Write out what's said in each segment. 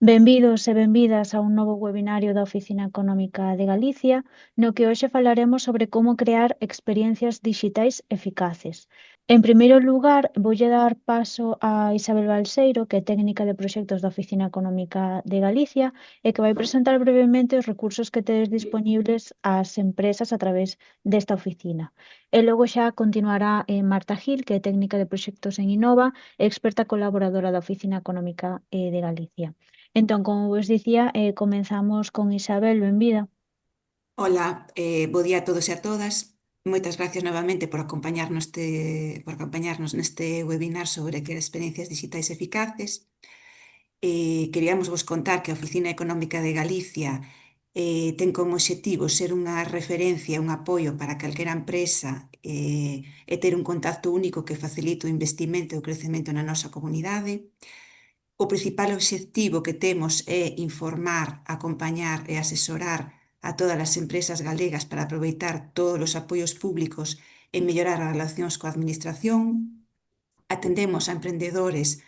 Benvidos e benvidas a un novo webinario da Oficina Económica de Galicia, no que hoxe falaremos sobre como crear experiencias dixitais eficaces. En primeiro lugar, voulle dar paso a Isabel Balseiro, que é técnica de proxectos da Oficina Económica de Galicia, e que vai presentar brevemente os recursos que tedes dispoñibles ás empresas a través desta oficina. E logo xa continuará Marta Gil, que é técnica de proxectos en Innova e experta colaboradora da Oficina Económica de Galicia. Entón, como vos dicía, comenzamos con Isabel, benvida. Ola, bo día a todos e a todas. Moitas gracias novamente por acompañarnos neste webinar sobre crear experiencias digitais eficaces. Queríamos vos contar que a Oficina Económica de Galicia ten como obxectivo ser unha referencia, un apoio para calquera empresa e ter un contacto único que facilite o investimento e o crecemento na nosa comunidade. O principal obxectivo que temos é informar, acompañar e asesorar a todas as empresas galegas para aproveitar todos os apoios públicos e mellorar as relacións coa administración. Atendemos a emprendedores,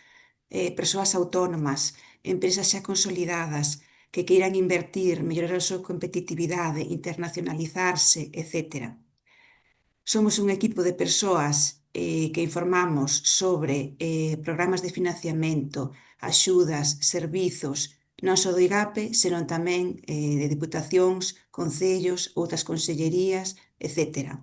persoas autónomas, empresas xa consolidadas que queiran invertir, mellorar a súa competitividade, internacionalizarse, etc. Somos un equipo de persoas que informamos sobre programas de financiamento, axudas, servizos, non só do IGAPE, senón tamén de diputacións, concellos, outras consellerías, etc.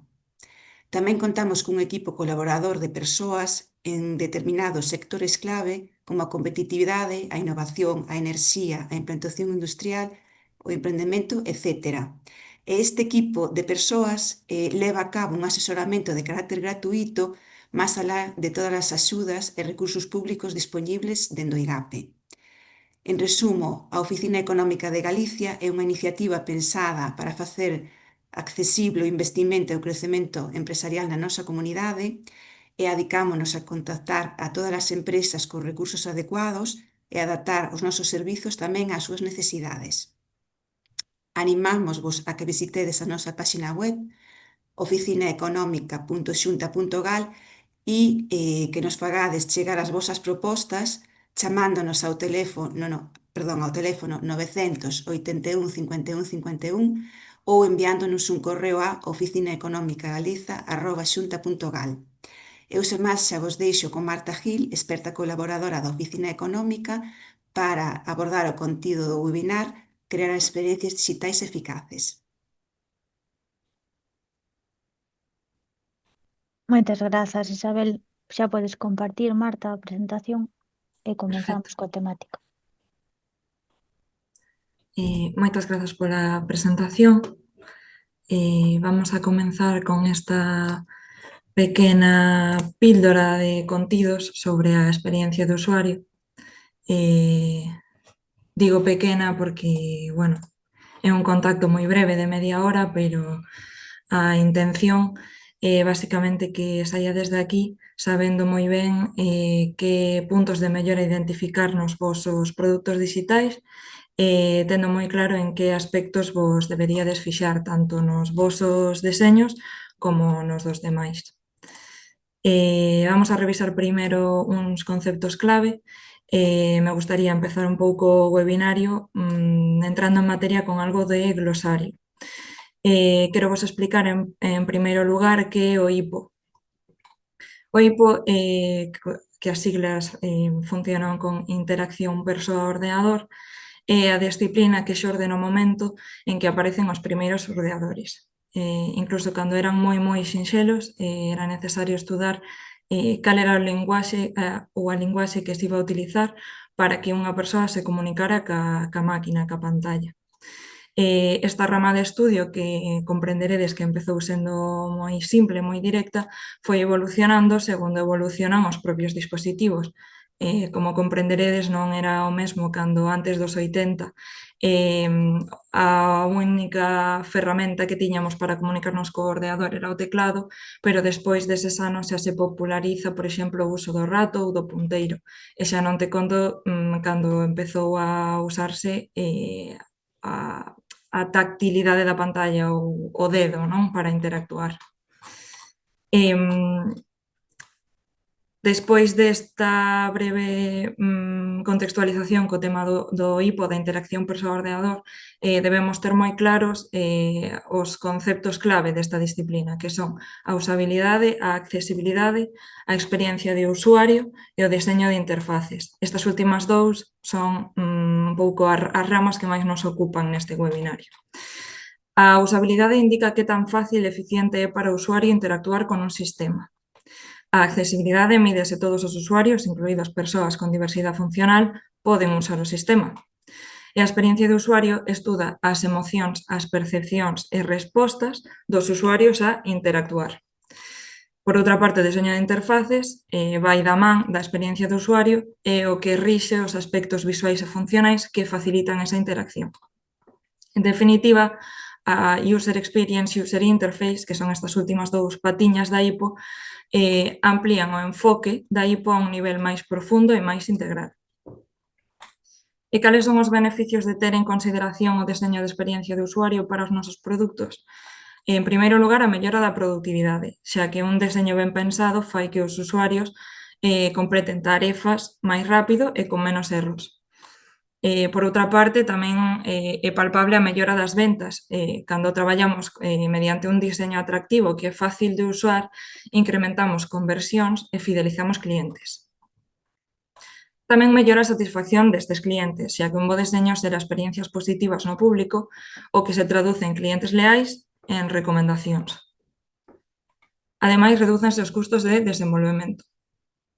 Tamén contamos cun equipo colaborador de persoas en determinados sectores clave como a competitividade, a innovación, a enerxía, a implantación industrial, o emprendemento, etc. E este equipo de persoas leva a cabo un asesoramento de carácter gratuito máis alá de todas as axudas e recursos públicos dispoñibles dende o IGAPE. En resumo, a Oficina Económica de Galicia é unha iniciativa pensada para facer accesible o investimento e o crecemento empresarial na nosa comunidade e adicámonos a contactar a todas as empresas con recursos adecuados e adaptar os nosos servizos tamén ás súas necesidades. Animámosvos a que visitedes a nosa páxina web oficinaeconómica.xunta.gal e que nos fagades chegar as vosas propostas chamándonos ao teléfono 981 51 51 ou enviándonos un correo a oficinaeconomicagaliza@xunta.gal. Eu, sen máis, xa vos deixo con Marta Gil, experta colaboradora da Oficina Económica, para abordar o contido do webinar Crear experiencias digitais eficaces. Moitas grazas, Isabel. Xa podes compartir, Marta, a presentación e comenzamos Perfecto. coa temática. Moitas grazas pola presentación. Vamos a comenzar con esta pequena píldora de contidos sobre a experiencia de usuario. Digo pequena porque, bueno, é un contacto moi breve de media hora, pero a intención é basicamente que saia desde aquí sabendo moi ben que puntos de mellora identificar nos vosos produtos digitais, tendo moi claro en que aspectos vos deberíades fixar tanto nos vosos deseños como nos dos demais. Vamos a revisar primeiro uns conceptos clave. Me gustaría empezar un pouco o webinario entrando en materia con algo de glosario. Quero vos explicar en primeiro lugar que é o IPO. O IPO, que as siglas funcionan con interacción persoa-ordenador, é a disciplina que xorde no momento en que aparecen os primeiros ordenadores. Incluso cando eran moi sinxelos, era necesario estudar cal era o linguaxe ou a linguaxe que se iba a utilizar para que unha persoa se comunicara ca máquina, ca pantalla. Esta rama de estudio que comprenderedes que empezou sendo moi simple, moi directa, foi evolucionando segundo evolucionan os propios dispositivos. Como comprenderedes, non era o mesmo cando antes dos 80 a única ferramenta que tiñamos para comunicarnos co ordenador era o teclado, pero despois deses anos xa se populariza, por exemplo, o uso do rato ou do punteiro. E xa non te conto cando empezou a usarse a tactilidade da pantalla ou o dedo, non, para interactuar. Despois desta breve contextualización co tema do IPO, da interacción persoa-ordenador, debemos ter moi claros os conceptos clave desta disciplina, que son a usabilidade, a accesibilidade, a experiencia de usuario e o deseño de interfaces. Estas últimas dous son un pouco as ramas que máis nos ocupan neste webinario. A usabilidade indica que tan fácil e eficiente é para o usuario interactuar con un sistema. A accesibilidade mídese todos os usuarios, incluídas persoas con diversidade funcional, poden usar o sistema. E a experiencia de usuario estuda as emocións, as percepcións e respostas dos usuarios a interactuar. Por outra parte, o deseño de interfaces vai da man da experiencia do usuario e o que rixe os aspectos visuais e funcionais que facilitan esa interacción. En definitiva, a User Experience, User Interface, que son estas últimas dous patiñas da IPO, amplían o enfoque da IPO a un nivel máis profundo e máis integral. E cales son os beneficios de ter en consideración o deseño de experiencia de usuario para os nosos produtos? En primeiro lugar, a mellora da productividade, xa que un deseño ben pensado fai que os usuarios completen tarefas máis rápido e con menos erros. Por outra parte, tamén é palpable a mellora das ventas. Cando traballamos mediante un diseño atractivo que é fácil de usar, incrementamos conversións e fidelizamos clientes. Tamén mellora a satisfacción destes clientes, xa que un bo deseño xera experiencias positivas no público, o que se traduce en clientes leais e en recomendacións. Ademais, redúcense os custos de desenvolvemento.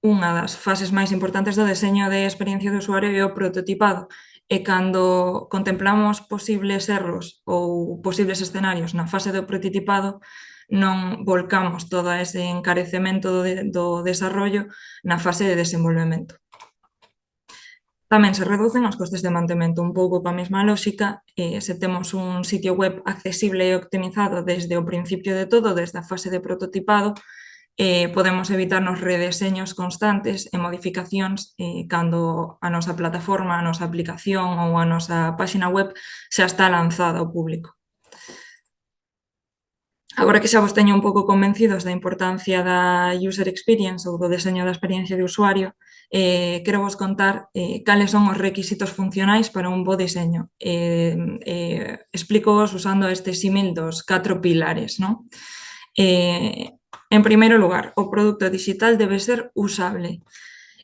Unha das fases máis importantes do deseño de experiencia de usuario é o prototipado, e cando contemplamos posibles erros ou posibles escenarios na fase do prototipado, non volcamos todo ese encarecemento do desarrollo na fase de desenvolvemento. Tamén se reducen os costes de mantemento, un pouco coa mesma lógica. Se temos un sitio web accesible e optimizado desde o principio de todo, desde a fase de prototipado, podemos evitarnos redeseños constantes e modificacións cando a nosa plataforma, a nosa aplicación ou a nosa páxina web xa está lanzada ao público. Agora que xa vos teño un pouco convencidos da importancia da User Experience ou do deseño da experiencia de usuario, quero vos contar cales son os requisitos funcionais para un bo deseño. Explícoos usando este símil dos 4 pilares, non? En primeiro lugar, o produto digital debe ser usable.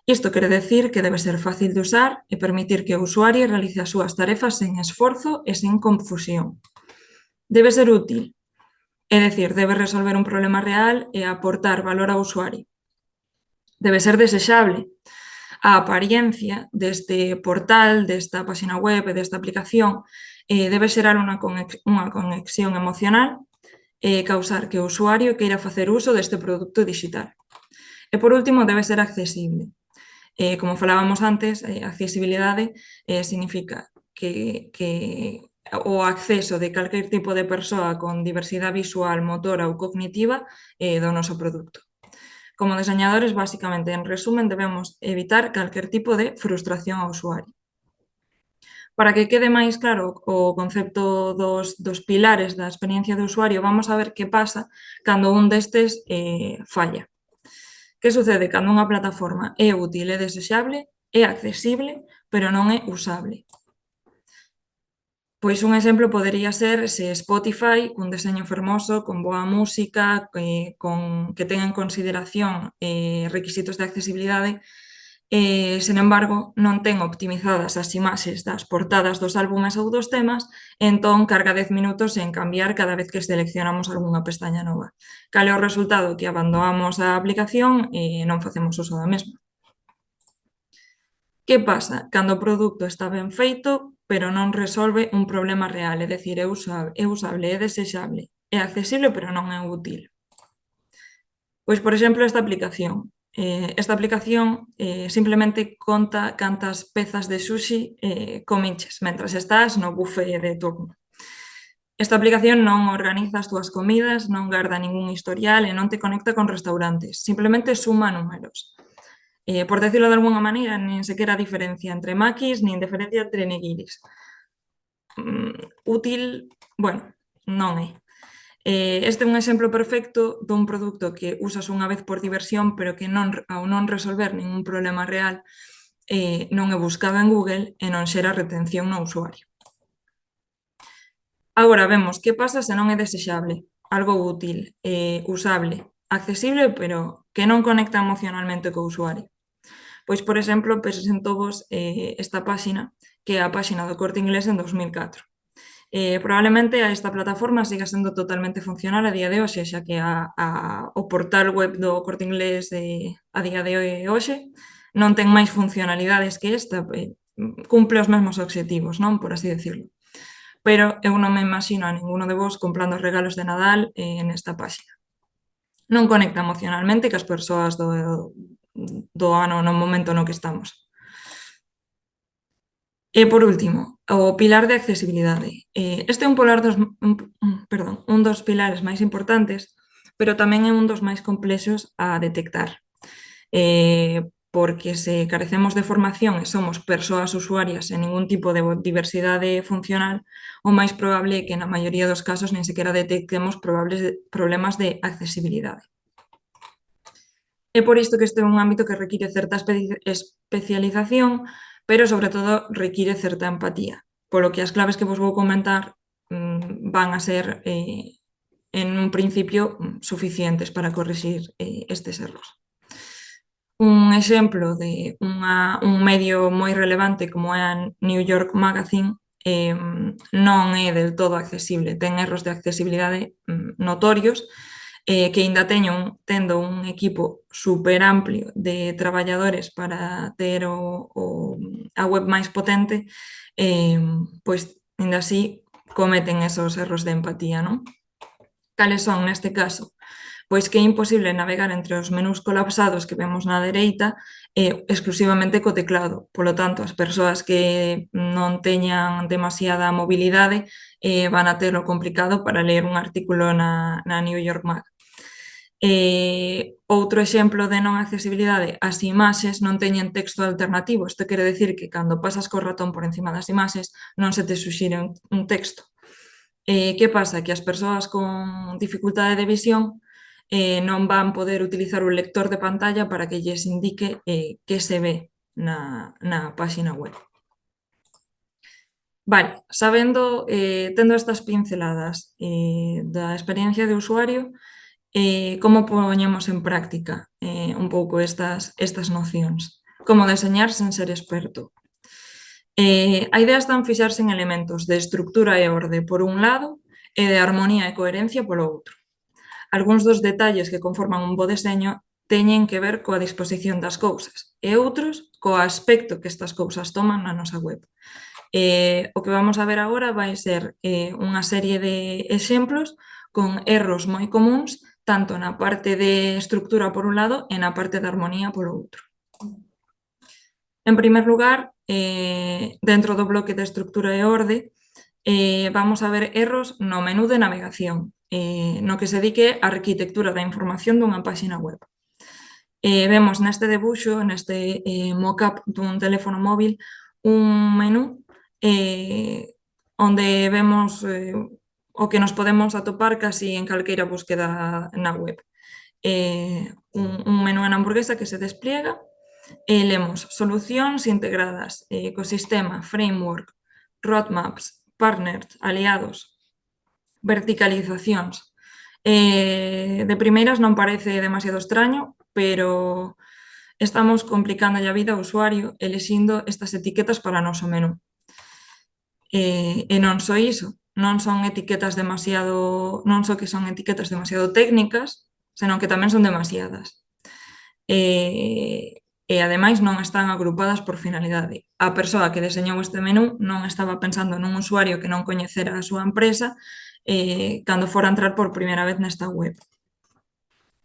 Isto quere decir que debe ser fácil de usar e permitir que o usuario realice as súas tarefas sen esforzo e sen confusión. Debe ser útil, é dicir, debe resolver un problema real e aportar valor ao usuario. Debe ser desexable. A apariencia deste portal, desta páxina web e desta aplicación debe xerar unha conexión emocional e causar que o usuario queira facer uso deste produto digital. E por último, debe ser accesible. Como falábamos antes, accesibilidade significa que o acceso de calquer tipo de persoa con diversidade visual, motora ou cognitiva do noso produto. Como deseñadores, basicamente, en resumen, debemos evitar calquer tipo de frustración ao usuario. Para que quede máis claro o concepto dos pilares da experiencia de usuario, vamos a ver que pasa cando un destes falla. Que sucede cando unha plataforma é útil, é desexable, é accesible, pero non é usable? Pois un exemplo podería ser se Spotify, cun deseño fermoso, con boa música, que ten en consideración requisitos de accesibilidade, sen embargo, non ten optimizadas as imaxes das portadas dos álbumes ou dos temas, entón carga 10 minutos en cambiar cada vez que seleccionamos algunha pestaña nova. Cal é o resultado? Que abandonamos a aplicación e non facemos uso da mesma. Que pasa? Cando o produto está ben feito, pero non resolve un problema real, é dicir, é usable, é desexable, é accesible, pero non é útil. Pois, por exemplo, esta aplicación. Esta aplicación simplemente conta cantas pezas de sushi comiches mentras estás no buffet de turno. Esta aplicación non organiza as túas comidas, non garda ningún historial e non te conecta con restaurantes, simplemente suma números. Por decirlo de alguna maneira, nin sequera diferencia entre makis, nin diferencia entre nigiris. Útil, bueno, non é. Este é un exemplo perfecto dun produto que usas unha vez por diversión, pero que ao non resolver ningún problema real non é buscado en Google e non xera retención no usuario. Agora vemos que pasa se non é desexable, algo útil, usable, accesible, pero que non conecta emocionalmente co usuario. Pois, por exemplo, presentovos esta páxina, que é a páxina do Corte Inglés en 2004. Probablemente esta plataforma siga sendo totalmente funcional a día de hoxe, xa que o portal web do Corte Inglés a día de hoxe non ten máis funcionalidades que esta, cumple os mesmos obxectivos, non, por así decirlo. Pero eu non me imagino a ninguno de vos comprando os regalos de Nadal nesta páxina. Non conecta emocionalmente cas persoas do ano no momento no que estamos. E, por último, o pilar de accesibilidade. Este é un dos pilares máis importantes, pero tamén é un dos máis complexos a detectar, porque se carecemos de formación e somos persoas usuarias sen ningún tipo de diversidade funcional, o máis probable é que na maioría dos casos nin sequera detectemos problemas de accesibilidade. É por isto que este é un ámbito que require certa especialización, pero sobre todo require certa empatía, polo que as claves que vos vou comentar van a ser en un principio suficientes para corrixir estes erros. Un exemplo de un medio moi relevante como é a New York Magazine non é del todo accesible, ten erros de accesibilidade notorios, que aínda tendo un equipo super amplio de traballadores para ter a web máis potente, pois aínda así cometen esos erros de empatía, non? Cales son neste caso? Pois que é imposible navegar entre os menús colapsados que vemos na dereita exclusivamente co teclado. Polo tanto, as persoas que non teñan demasiada mobilidade van a ter o complicado para ler un artículo na New York Mag. Outro exemplo de non accesibilidade, as imaxes non teñen texto alternativo. Isto quere decir que cando pasas co ratón por encima das imaxes non se te suxire un texto. Que pasa? Que as persoas con dificultade de visión non van poder utilizar un lector de pantalla para que lles indique que se ve na páxina web. Vale, tendo estas pinceladas da experiencia de usuario, como poñemos en práctica un pouco estas nocións? Como deseñar sen ser experto? A idea está en fixarse en elementos de estructura e orde por un lado e de armonía e coherencia polo outro. Algúns dos detalles que conforman un bo deseño teñen que ver coa disposición das cousas e outros co aspecto que estas cousas toman na nosa web. O que vamos a ver agora vai ser unha serie de exemplos con erros moi comúns tanto na parte de estructura por un lado e na parte de armonía polo outro. En primer lugar, dentro do bloque de estructura e orde, vamos a ver erros no menú de navegación, no que se dedique á arquitectura da información dunha páxina web. Vemos neste debuxo, neste mock-up dun teléfono móvil, un menú onde vemos o que nos podemos atopar casi en calqueira búsqueda na web. Un menú en hamburguesa que se despliega e lemos solucións integradas, ecosistema, framework, roadmaps, partners, aliados, verticalizacións. De primeiras non parece demasiado extraño, pero estamos complicándolle a vida ao usuario elixindo estas etiquetas para o noso menú. E non só iso, non só que son etiquetas demasiado técnicas, senón que tamén son demasiadas. E ademais non están agrupadas por finalidade. A persoa que deseñou este menú non estaba pensando nun usuario que non coñecera a súa empresa cando fora a entrar por primeira vez nesta web.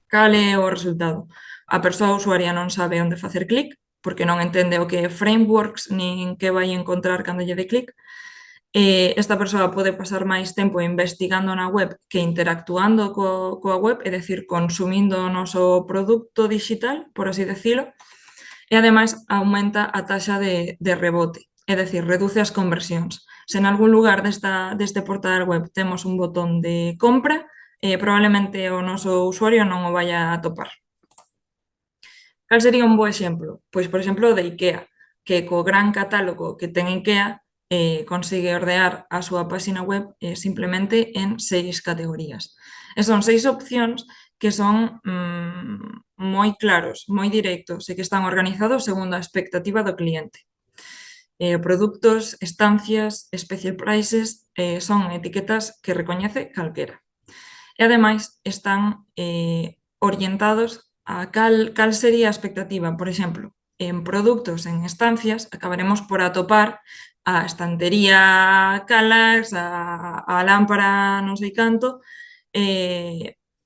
Cal é o resultado? A persoa usuaria non sabe onde facer clic, porque non entende o que é frameworks nin que vai encontrar cando lle dé clic. Esta persoa pode pasar máis tempo investigando na web que interactuando coa web, é dicir, consumindo o noso produto digital, por así decirlo, e ademais aumenta a taxa de rebote, é dicir, reduce as conversións. Se en algún lugar deste portal web temos un botón de compra, probablemente o noso usuario non o vaya a topar. Cal sería un bo exemplo? Pois, por exemplo, o de IKEA, que co gran catálogo que ten IKEA consigue ordear a súa páxina web simplemente en 6 categorías. E son 6 opcións que son moi claros, moi directos e que están organizados segundo a expectativa do cliente. Produtos, estancias, special prices son etiquetas que recoñece calquera. E ademais están orientados a cal sería a expectativa. Por exemplo, en produtos, en estancias, acabaremos por atopar a estantería Kallax, a lámpara non sei canto,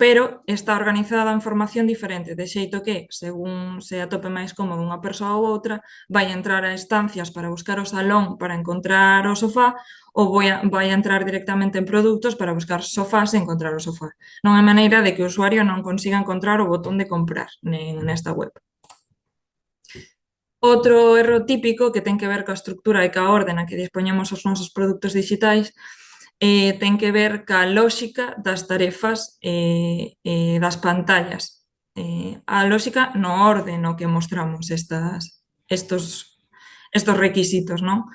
pero está organizada a información diferente, de xeito que, según se atope máis cómodo unha persoa ou outra, vai entrar a estancias para buscar o salón para encontrar o sofá, ou vai a entrar directamente en produtos para buscar sofás e encontrar o sofá. Non hai maneira de que o usuario non consiga encontrar o botón de comprar nesta web. Outro erro típico que ten que ver coa estructura e coa orde na que dispoñemos os nosos produtos digitais ten que ver ca lóxica das tarefas das pantallas. A lóxica no orde no que mostramos estos requisitos, non?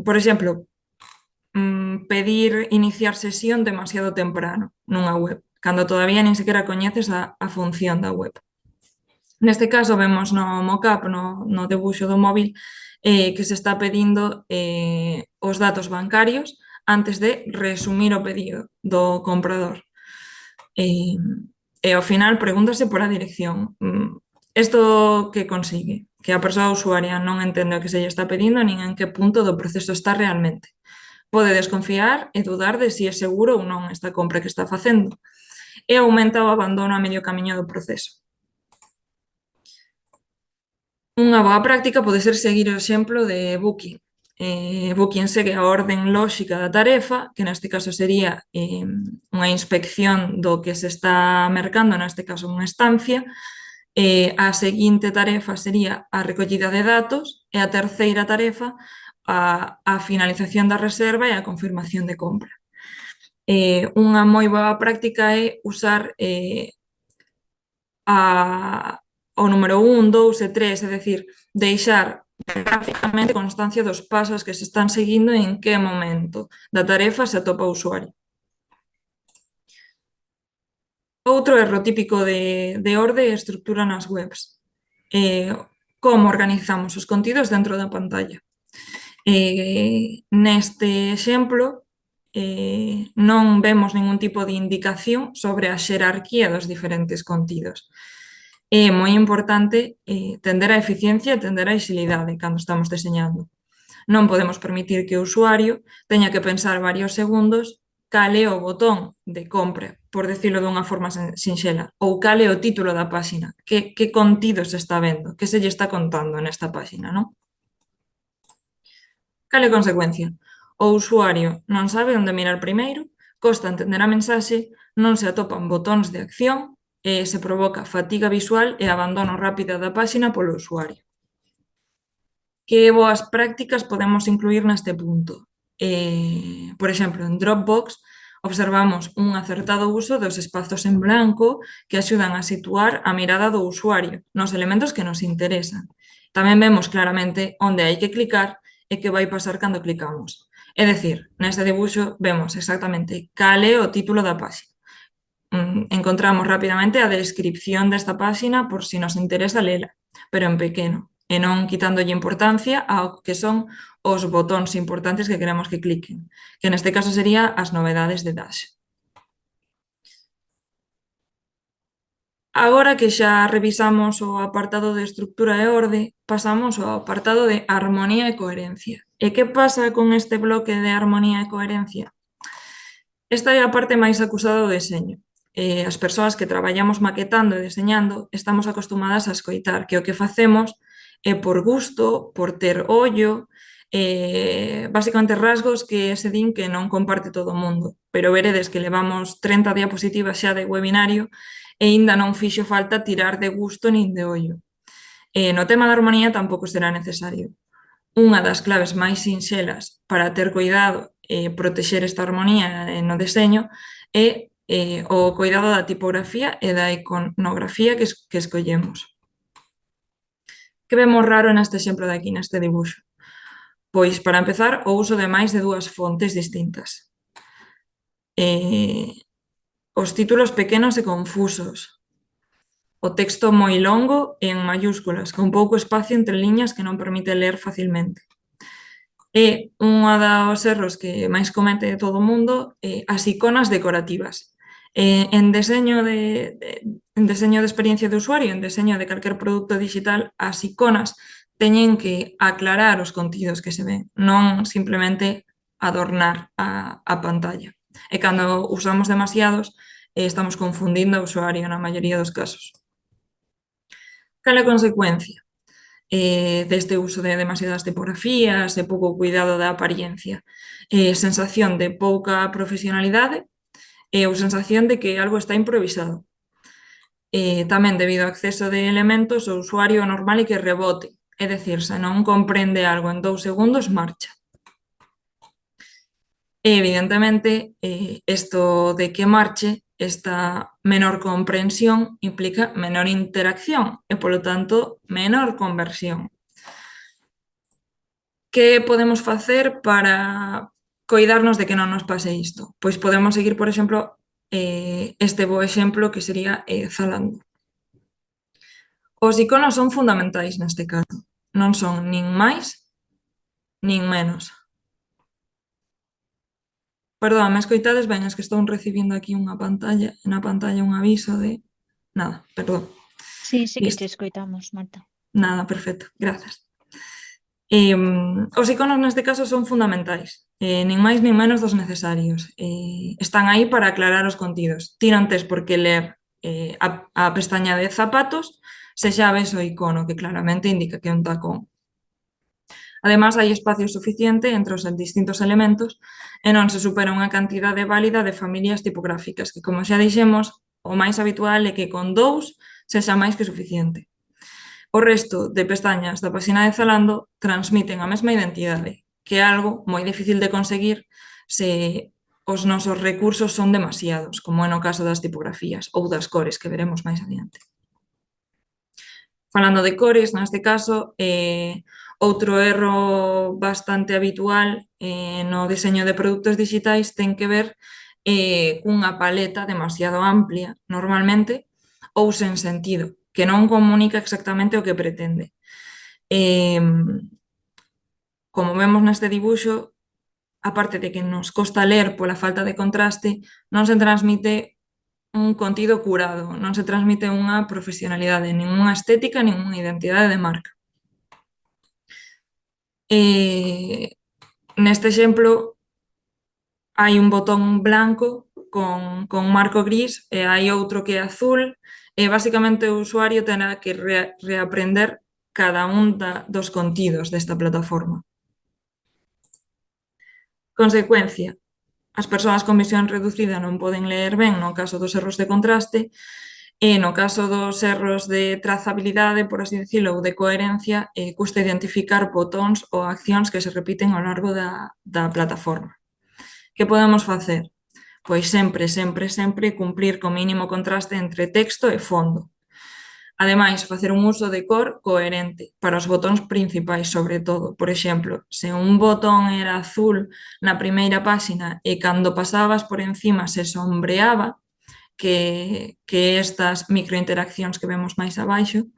Por exemplo, pedir iniciar sesión demasiado temprano nunha web, cando todavía nin sequera coñeces a función da web. Neste caso vemos no mockup, no debuxo do móvil, que se está pedindo os datos bancarios antes de resumir o pedido do comprador. E ao final pregúntase pola dirección. Isto que consigue? Que a persoa usuaria non entende o que se lle está pedindo nin en que punto do proceso está realmente. Pode desconfiar e dudar de si é seguro ou non esta compra que está facendo e aumenta o abandono a medio camiño do proceso. Unha boa práctica pode ser seguir o exemplo de Booking. Booking segue a orden lóxica da tarefa, que neste caso sería unha inspección do que se está mercando, neste caso unha estancia. A seguinte tarefa sería a recollida de datos e a terceira tarefa a finalización da reserva e a confirmación de compra. Unha moi boa práctica é usar o número 1, 2 e 3, é dicir, deixar gráficamente constancia dos pasos que se están seguindo e en que momento da tarefa se atopa o usuario. Outro erro típico de orde e estructura nas webs. Como organizamos os contidos dentro da pantalla. Neste exemplo, non vemos ningún tipo de indicación sobre a xerarquía dos diferentes contidos. É moi importante tender á eficiencia e tender á axilidade cando estamos deseñando. Non podemos permitir que o usuario teña que pensar varios segundos cal é o botón de compra, por decirlo dunha forma sinxela, ou cal é o título da páxina, que contido se está vendo, que se lle está contando nesta páxina, non? Cal é a consecuencia? O usuario non sabe onde mirar primeiro, costa entender a mensaxe, non se atopan botóns de acción e se provoca fatiga visual e abandono rápido da páxina polo usuario. Que boas prácticas podemos incluir neste punto? Por exemplo, en Dropbox observamos un acertado uso dos espazos en blanco que axudan a situar a mirada do usuario nos elementos que nos interesan. Tamén vemos claramente onde hai que clicar e que vai pasar cando clicamos. É dicir, neste debuxo vemos exactamente cal é o título da páxina. Encontramos rapidamente a descripción desta páxina por si nos interesa lela, pero en pequeno, e non quitándolle importancia ao que son os botóns importantes que queremos que cliquen, que neste caso sería as novedades de Dash. Agora que xa revisamos o apartado de estructura e orde, pasamos ao apartado de armonía e coherencia. E que pasa con este bloque de armonía e coherencia? Esta é a parte máis acusada do deseño. As persoas que traballamos maquetando e deseñando estamos acostumadas a escoitar que o que facemos é por gusto, por ter ollo, basicamente rasgos que se din que non comparte todo o mundo, pero veredes que levamos 30 diapositivas xa de webinario e aínda non fixo falta tirar de gusto nin de ollo. No tema da armonía tampouco será necesario. Unha das claves máis sinxelas para ter cuidado e protexer esta armonía no deseño é o cuidado da tipografía e da iconografía que escollemos. Que vemos raro neste exemplo de aquí, neste dibuixo? Pois, para empezar, o uso de máis de dúas fontes distintas. Os títulos pequenos e confusos. O texto moi longo e en mayúsculas, con pouco espacio entre liñas que non permite ler facilmente. É unha dos erros que máis comete todo o mundo, as iconas decorativas. En deseño de experiencia de usuario, en deseño de calquer produto digital, as iconas teñen que aclarar os contidos que se ven, non simplemente adornar a pantalla. E cando usamos demasiados, estamos confundindo o usuario na maioría dos casos. Cal é a consecuencia deste uso de demasiadas tipografías e pouco cuidado da apariencia? Sensación de pouca profesionalidade ou sensación de que algo está improvisado. Tamén debido ao exceso de elementos, o usuario normal é que rebote, é dicir, se non comprende algo en 2 segundos, marcha. E, evidentemente, isto de que marche, esta menor comprensión implica menor interacción e, polo tanto, menor conversión. Que podemos facer para coidarnos de que non nos pase isto? Pois podemos seguir, por exemplo, este bo exemplo que sería Zalando. Os iconos son fundamentais neste caso. Non son nin máis nin menos. Perdón, me escoitades ben, es que estou recibindo aquí na pantalla un aviso de... Nada, perdón. Sí, sí que Listo. te escoitamos, Marta. Nada, perfecto, gracias. Os iconos neste caso son fundamentais, nin máis nin menos dos necesarios. Están aí para aclarar os contidos. Ti non tes por que ler a pestaña de zapatos se xa ves o icono que claramente indica que é un tacón. Ademais, hai espacio suficiente entre os distintos elementos e non se supera unha cantidade válida de familias tipográficas, que, como xa dixemos, o máis habitual é que con 2 sexa máis que suficiente. O resto de pestañas da páxina de Zalando transmiten a mesma identidade, que é algo moi difícil de conseguir se os nosos recursos son demasiados, como é no caso das tipografías ou das cores, que veremos máis adiante. Falando de cores, neste caso, outro erro bastante habitual no deseño de produtos digitais ten que ver cunha paleta demasiado amplia, normalmente, ou sen sentido, que non comunica exactamente o que pretende. Como vemos neste dibuixo, aparte de que nos costa ler pola falta de contraste, non se transmite un contido curado, non se transmite unha profesionalidade, nin unha estética, nin unha identidade de marca. Neste exemplo, hai un botón blanco con marco gris e hai outro que é azul e basicamente o usuario terá que reaprender cada un dos contidos desta plataforma. Consecuencia, as persoas con visión reducida non poden ler ben no caso dos erros de contraste e no caso dos erros de trazabilidade, por así dicilo, ou de coherencia, custa identificar botóns ou accións que se repiten ao largo da plataforma. Que podemos facer? Pois sempre cumplir co mínimo contraste entre texto e fondo. Ademais, facer un uso de cor coherente para os botóns principais, sobre todo. Por exemplo, se un botón era azul na primeira páxina e cando pasabas por encima se sombreaba, que estas microinteraccións que vemos máis abaixo,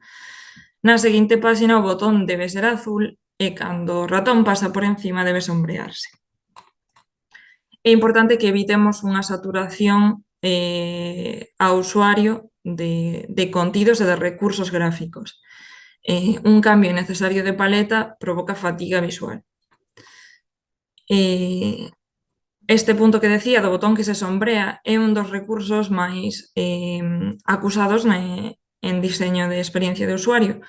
na seguinte páxina o botón debe ser azul e cando o ratón pasa por encima debe sombrearse. É importante que evitemos unha saturación ao usuario de contidos e de recursos gráficos. Un cambio innecesario de paleta provoca fatiga visual. Este punto que decía do botón que se sombrea é un dos recursos máis acusados en diseño de experiencia de usuario.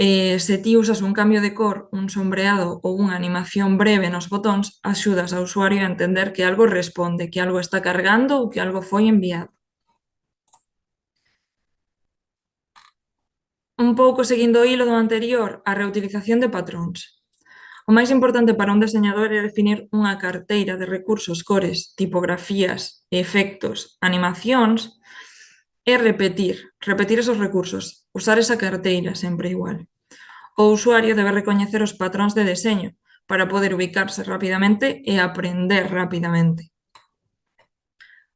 Se ti usas un cambio de cor, un sombreado ou unha animación breve nos botóns, axudas ao usuario a entender que algo responde, que algo está cargando ou que algo foi enviado. Un pouco seguindo o hilo do anterior, a reutilización de patróns. O máis importante para un deseñador é definir unha carteira de recursos, cores, tipografías, efectos, animacións e repetir esos recursos, usar esa carteira sempre igual. O usuario debe recoñecer os patróns de deseño para poder ubicarse rapidamente e aprender rapidamente.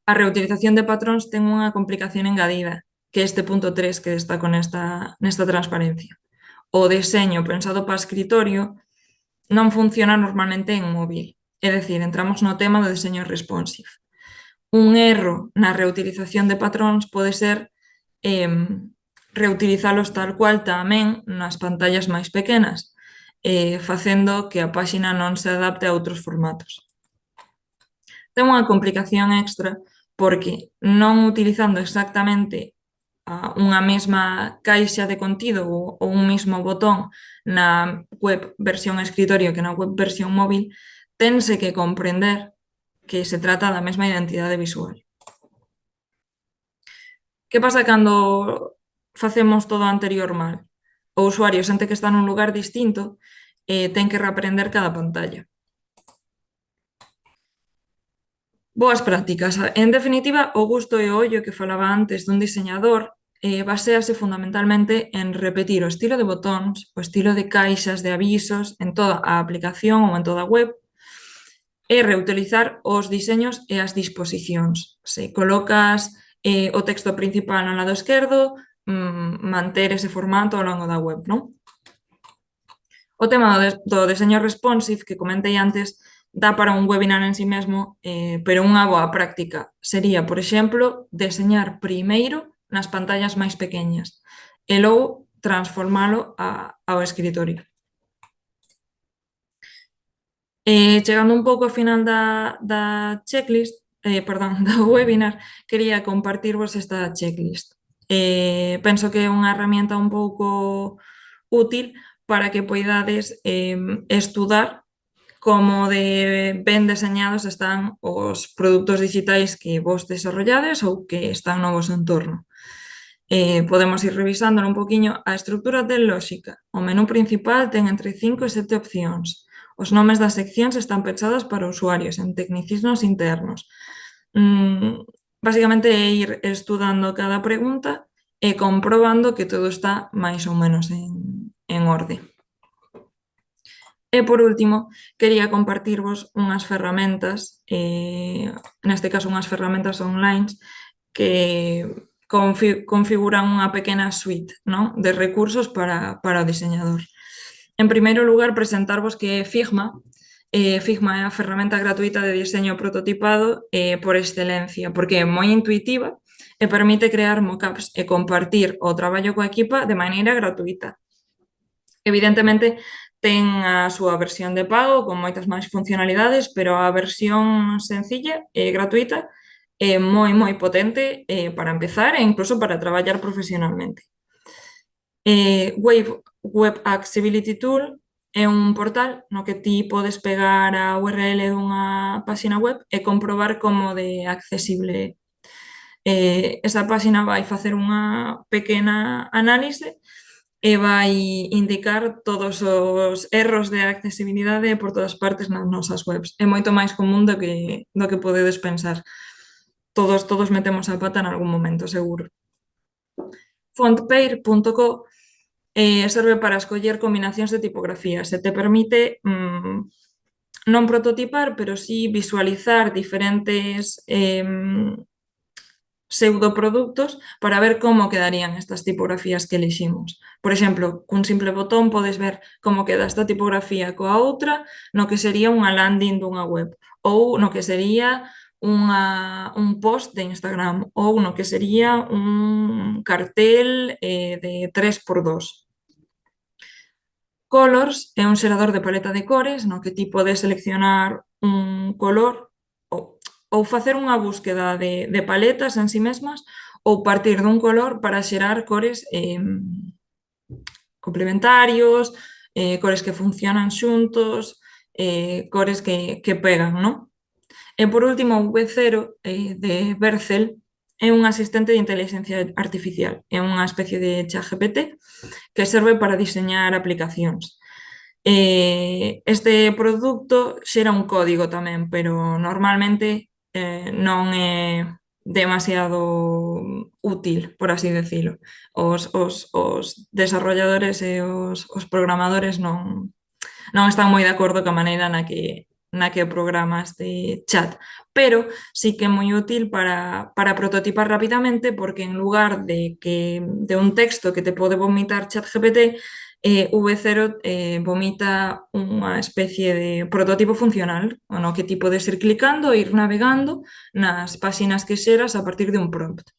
A reutilización de patróns ten unha complicación engadida, que é este punto 3 que destaco nesta transparencia. O deseño pensado para escritorio non funciona normalmente en móvil, é dicir, entramos no tema do deseño responsive. Un erro na reutilización de patróns pode ser reutilizalos tal cual tamén nas pantallas máis pequenas, facendo que a páxina non se adapte a outros formatos. Ten unha complicación extra porque non utilizando exactamente unha mesma caixa de contido ou un mesmo botón na web versión escritorio que na web versión móvil, tense que comprender que se trata da mesma identidade visual. Que pasa cando facemos todo o anterior mal? O usuario sente que está nun lugar distinto e ten que reaprender cada pantalla. Boas prácticas. En definitiva, o gusto e o ollo que falaba antes dun diseñador baséase fundamentalmente en repetir o estilo de botóns, o estilo de caixas de avisos en toda a aplicación ou en toda a web e reutilizar os diseños e as disposicións. Se colocas o texto principal no lado esquerdo, manter ese formato ao longo da web, non? O tema do deseño responsive que comentei antes dá para un webinar en sí mesmo, pero unha boa práctica sería, por exemplo, deseñar primeiro nas pantallas máis pequeñas e logo transformalo ao escritorio. Chegando un pouco ao final da checklist, do webinar, quería compartirvos esta checklist. Penso que é unha herramienta un pouco útil para que poidades estudar como de ben deseñados están os produtos digitais que vos desarrollades ou que están no voso entorno. Podemos ir revisándolo un poquinho. A estrutura lóxica. O menú principal ten entre 5 e 7 opcións. Os nomes das seccións están pensadas para usuarios en tecnicismos internos. Basicamente é ir estudando cada pregunta e comprobando que todo está máis ou menos en orde. E, por último, quería compartirvos unhas ferramentas, neste caso unhas ferramentas online que configuran unha pequena suite, non, de recursos para o diseñador. En primeiro lugar, presentarvos que Figma é a ferramenta gratuita de diseño prototipado por excelencia, porque é moi intuitiva e permite crear mockups e compartir o traballo coa equipa de maneira gratuita. Evidentemente, ten a súa versión de pago con moitas máis funcionalidades, pero a versión sencilla e gratuita é moi potente para empezar e incluso para traballar profesionalmente. Web Accessibility Tool é un portal no que ti podes pegar a URL dunha páxina web e comprobar como de accesible esa páxina. Vai facer unha pequena análise e vai indicar todos os erros de accesibilidade por todas partes nas nosas webs. É moito máis común do que podedes pensar. Todos metemos a pata en algún momento, seguro. Fontpair.co serve para escoller combinacións de tipografías e te permite non prototipar, pero sí visualizar diferentes pseudoproductos para ver como quedarían estas tipografías que eliximos. Por exemplo, cun simple botón podes ver como queda esta tipografía coa outra no que sería unha landing dunha web ou no que sería un post de Instagram ou no que sería un cartel de 3x2. Colors é un xerador de paleta de cores no que ti podes seleccionar un color ou facer unha búsqueda de paletas en sí mesmas ou partir dun color para xerar cores complementarios, cores que funcionan xuntos, cores que pegan, non? E, por último, o V0 de Vercel é un asistente de inteligencia artificial, é unha especie de ChatGPT que serve para diseñar aplicacións. Este produto xera un código tamén, pero normalmente non é demasiado útil, por así decirlo. Os desarrolladores e os programadores non están moi de acordo ca maneira na que o programa este chat, pero sí que é moi útil para prototipar rapidamente, porque en lugar de un texto que te pode vomitar ChatGPT, V0 vomita unha especie de prototipo funcional no que ti podes ir clicando e ir navegando nas páxinas que xeras a partir de un prompt.